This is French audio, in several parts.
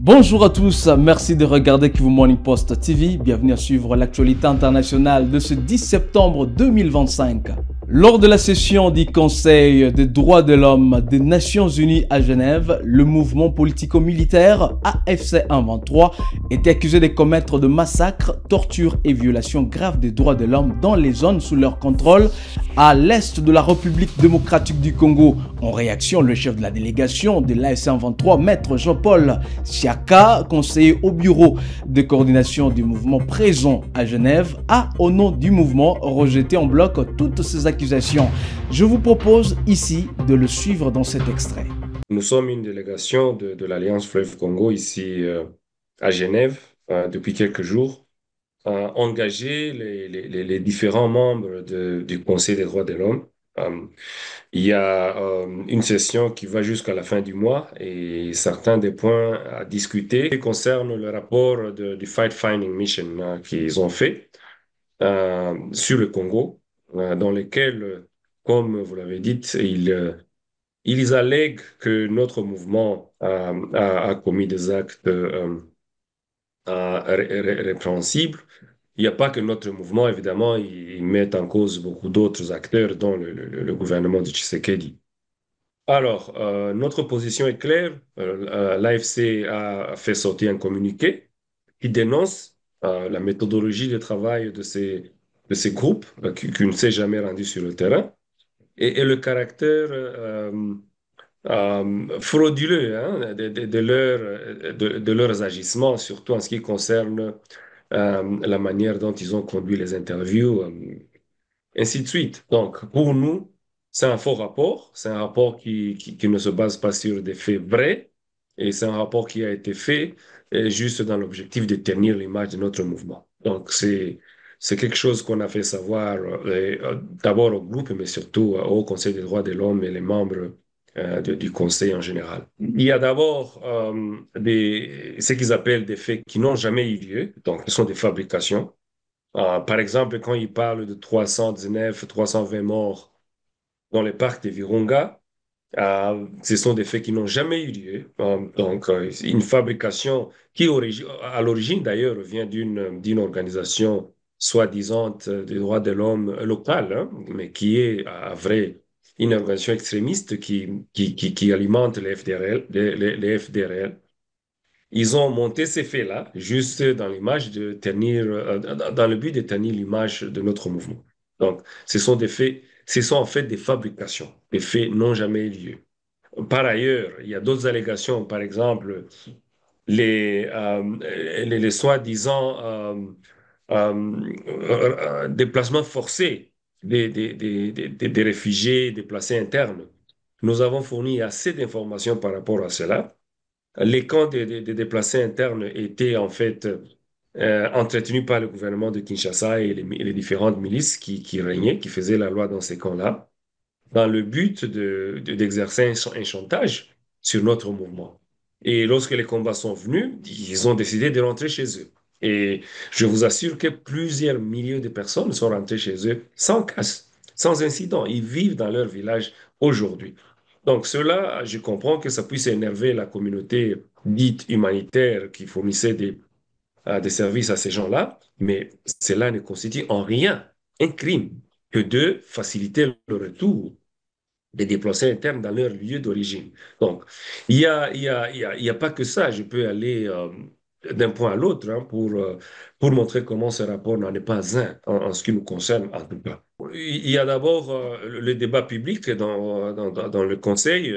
Bonjour à tous, merci de regarder Kivu Morning Post TV. Bienvenue à suivre l'actualité internationale de ce 10 septembre 2025. Lors de la session du Conseil des droits de l'homme des Nations Unies à Genève, le mouvement politico-militaire AFC 123 était accusé de commettre de massacres, tortures et violations graves des droits de l'homme dans les zones sous leur contrôle à l'est de la République démocratique du Congo. En réaction, le chef de la délégation de l'AFC 123, Maître Jean-Paul Siaka, conseiller au bureau de coordination du mouvement présent à Genève, a, au nom du mouvement, rejeté en bloc toutes ces accusations. Je vous propose ici de le suivre dans cet extrait. Nous sommes une délégation de l'Alliance Fleuve Congo ici à Genève depuis quelques jours, engager les différents membres du Conseil des droits de l'homme. Euh, il y a une session qui va jusqu'à la fin du mois et certains des points à discuter concernent le rapport du Fight Finding Mission qu'ils ont fait sur le Congo, dans lequel, comme vous l'avez dit, ils allèguent que notre mouvement a commis des actes répréhensibles. Il n'y a pas que notre mouvement, évidemment, ils mettent en cause beaucoup d'autres acteurs, dont le gouvernement de Tshisekedi. Alors, notre position est claire. L'AFC a fait sortir un communiqué qui dénonce la méthodologie de travail de ces groupes qui ne s'est jamais rendu sur le terrain et le caractère frauduleux de leurs agissements, surtout en ce qui concerne la manière dont ils ont conduit les interviews, ainsi de suite. Donc, pour nous, c'est un faux rapport, c'est un rapport qui ne se base pas sur des faits vrais, et c'est un rapport qui a été fait juste dans l'objectif de tenir l'image de notre mouvement. Donc, c'est quelque chose qu'on a fait savoir d'abord au groupe, mais surtout au Conseil des droits de l'homme et les membres du Conseil en général. Il y a d'abord ce qu'ils appellent des faits qui n'ont jamais eu lieu, donc ce sont des fabrications. Par exemple, quand ils parlent de 319, 320 morts dans le parc de Virunga, ce sont des faits qui n'ont jamais eu lieu. Donc, une fabrication qui, à l'origine d'ailleurs, vient d'une organisation soi-disant des droits de l'homme locale, hein, mais qui est, à vrai, une organisation extrémiste qui alimente les FDRL, les FDRL. Ils ont monté ces faits-là juste dans l'image de tenir, dans le but de tenir l'image de notre mouvement. Donc, ce sont des faits, ce sont en fait des fabrications. Les faits n'ont jamais eu lieu. Par ailleurs, il y a d'autres allégations, par exemple, les soi-disant déplacements forcés des réfugiés déplacés internes. Nous avons fourni assez d'informations par rapport à cela. Les camps des déplacés internes étaient en fait entretenus par le gouvernement de Kinshasa et les différentes milices qui régnaient, qui faisaient la loi dans ces camps-là, dans le but d'exercer un chantage sur notre mouvement. Et lorsque les combats sont venus, ils ont décidé de rentrer chez eux. Et je vous assure que plusieurs milliers de personnes sont rentrées chez eux sans casse, sans incident. Ils vivent dans leur village aujourd'hui. Donc cela, je comprends que ça puisse énerver la communauté dite humanitaire qui fournissait des services à ces gens-là, mais cela ne constitue en rien un crime que de faciliter le retour des déplacés internes dans leur lieu d'origine. Donc, il y a pas que ça. Je peux aller d'un point à l'autre hein, pour montrer comment ce rapport n'en est pas un en ce qui nous concerne, en tout cas. Il y a d'abord le débat public dans le Conseil,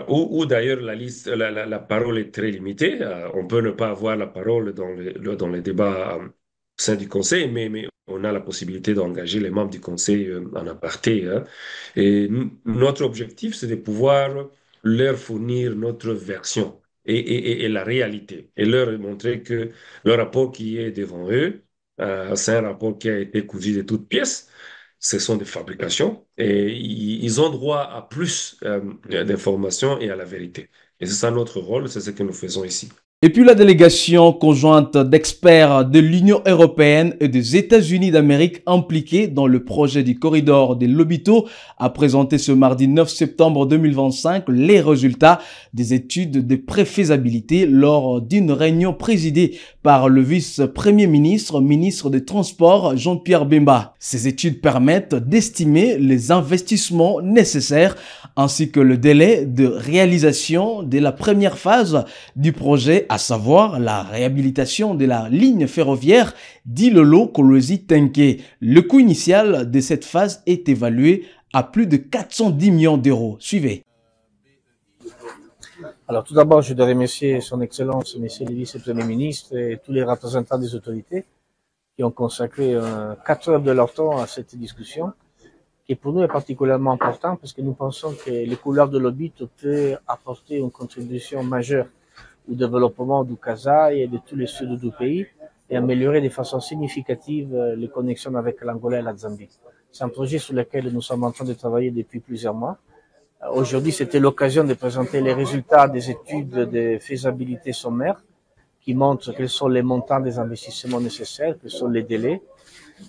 où d'ailleurs la parole est très limitée. On peut ne pas avoir la parole dans les débats au sein du Conseil, mais on a la possibilité d'engager les membres du Conseil en aparté. Hein. Et notre objectif, c'est de pouvoir leur fournir notre version et la réalité, et leur montrer que le rapport qui est devant eux, c'est un rapport qui a été cousu de toutes pièces. Ce sont des fabrications et ils ont droit à plus d'informations et à la vérité. Et c'est ça notre rôle, c'est ce que nous faisons ici. Et puis la délégation conjointe d'experts de l'Union européenne et des États-Unis d'Amérique impliqués dans le projet du corridor des Lobito a présenté ce mardi 9 septembre 2025 les résultats des études de préfaisabilité lors d'une réunion présidée par le vice-premier ministre, ministre des Transports Jean-Pierre Bemba. Ces études permettent d'estimer les investissements nécessaires ainsi que le délai de réalisation de la première phase du projet, à savoir la réhabilitation de la ligne ferroviaire d'Ilolo-Kolwezi-Tenke. Le coût initial de cette phase est évalué à plus de 410 millions d'euros. Suivez. Alors tout d'abord, je dois remercier son Excellence, Monsieur le Vice-Premier ministre et tous les représentants des autorités qui ont consacré 4 heures de leur temps à cette discussion, qui pour nous est particulièrement important parce que nous pensons que les couleurs de Lobito peut apporter une contribution majeure au développement du Kasaï et de tous les sud du pays et améliorer de façon significative les connexions avec l'Angola et la Zambie. C'est un projet sur lequel nous sommes en train de travailler depuis plusieurs mois. Aujourd'hui, c'était l'occasion de présenter les résultats des études de faisabilité sommaire qui montrent quels sont les montants des investissements nécessaires, quels sont les délais.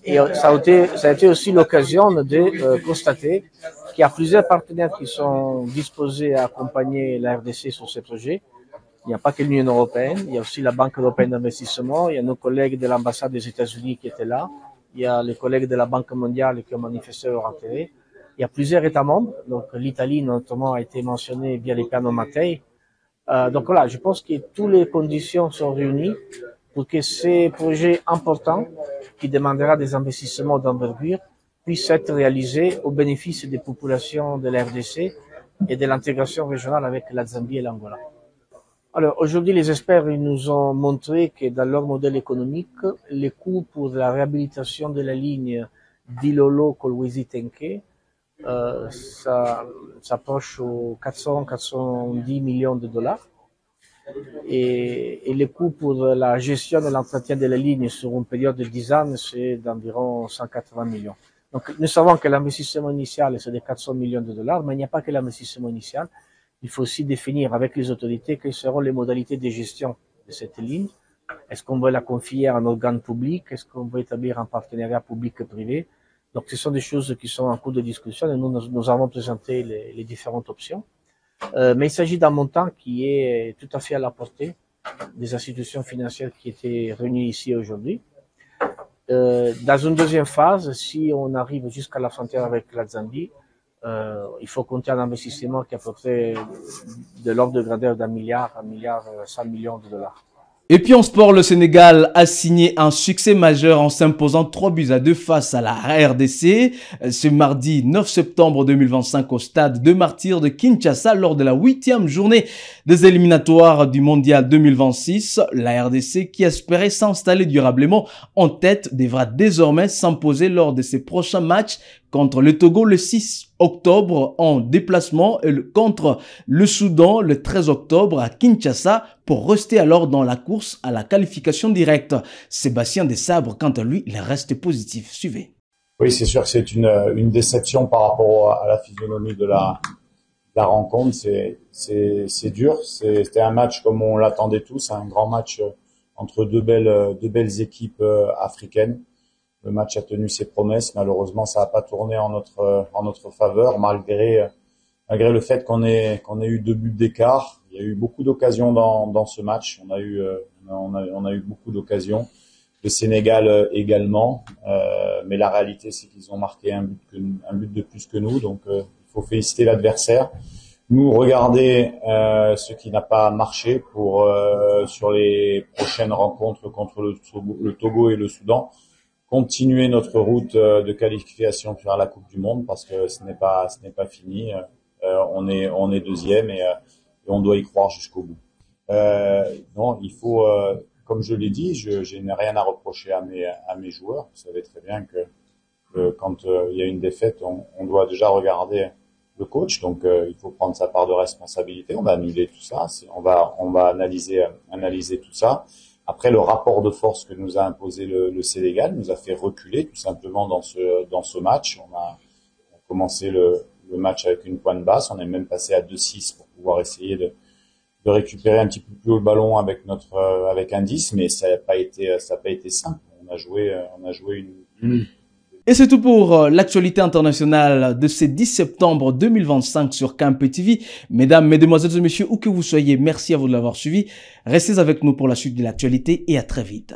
Et ça a été aussi l'occasion de constater qu'il y a plusieurs partenaires qui sont disposés à accompagner la RDC sur ces projets. Il n'y a pas que l'Union européenne, il y a aussi la Banque européenne d'investissement, il y a nos collègues de l'ambassade des États-Unis qui étaient là, il y a les collègues de la Banque mondiale qui ont manifesté leur intérêt. Il y a plusieurs États membres, donc l'Italie notamment a été mentionnée via les Piano Mattei. Donc voilà, je pense que toutes les conditions sont réunies pour que ces projets importants, qui demandera des investissements d'envergure, puissent être réalisés au bénéfice des populations de la RDC et de l'intégration régionale avec la Zambie et l'Angola. Alors aujourd'hui, les experts ils nous ont montré que dans leur modèle économique, les coûts pour la réhabilitation de la ligne d'Ilolo-Kolwezi-Tenke ça s'approche aux 410 millions de dollars. Et les coûts pour la gestion et l'entretien de la ligne sur une période de 10 ans, c'est d'environ 180 millions. Donc, nous savons que l'investissement initial, c'est de 400 millions de dollars, mais il n'y a pas que l'investissement initial. Il faut aussi définir avec les autorités quelles seront les modalités de gestion de cette ligne. Est-ce qu'on veut la confier à un organe public? Est-ce qu'on veut établir un partenariat public-privé? Donc, ce sont des choses qui sont en cours de discussion et nous avons présenté les différentes options. Mais il s'agit d'un montant qui est tout à fait à la portée des institutions financières qui étaient réunies ici aujourd'hui. Dans une deuxième phase, si on arrive jusqu'à la frontière avec la Zambie, il faut compter un investissement qui est à peu près de l'ordre de grandeur d'1 milliard, 100 millions de dollars. Et puis en sport, le Sénégal a signé un succès majeur en s'imposant 3-2 face à la RDC ce mardi 9 septembre 2025 au stade de Martyrs de Kinshasa lors de la 8e journée des éliminatoires du Mondial 2026. La RDC, qui espérait s'installer durablement en tête, devra désormais s'imposer lors de ses prochains matchs contre le Togo le 6 octobre en déplacement et contre le Soudan le 13 octobre à Kinshasa pour rester alors dans la course à la qualification directe. Sébastien Desabre, quant à lui, il reste positif. Suivez. Oui, c'est sûr que c'est une déception par rapport à la physionomie de la rencontre. C'est dur. C'était un match comme on l'attendait tous, un grand match entre deux belles équipes africaines. Le match a tenu ses promesses. Malheureusement, ça n'a pas tourné en notre faveur, malgré le fait qu'on ait eu 2 buts d'écart. Il y a eu beaucoup d'occasions dans ce match. On a eu beaucoup d'occasions. Le Sénégal également. Mais la réalité, c'est qu'ils ont marqué un but de plus que nous. Donc, il faut féliciter l'adversaire. Nous, regarder ce qui n'a pas marché sur les prochaines rencontres contre le Togo et le Soudan. Continuer notre route de qualification vers la Coupe du Monde parce que ce n'est pas fini. On est deuxième et on doit y croire jusqu'au bout. Non, il faut, comme je l'ai dit, je n'ai rien à reprocher à mes joueurs. Vous savez très bien que quand il y a une défaite, on doit déjà regarder le coach. Donc il faut prendre sa part de responsabilité. On va annuler tout ça. On va analyser tout ça. Après, le rapport de force que nous a imposé le Sénégal nous a fait reculer tout simplement dans ce match. On a commencé le match avec une pointe basse. On est même passé à 2-6 pour pouvoir essayer récupérer un petit peu plus haut le ballon avec avec un 10, mais ça n'a pas été simple. On a joué une. Et c'est tout pour l'actualité internationale de ce 10 septembre 2025 sur KMP TV. Mesdames, mesdemoiselles et messieurs, où que vous soyez, merci à vous de l'avoir suivi. Restez avec nous pour la suite de l'actualité et à très vite.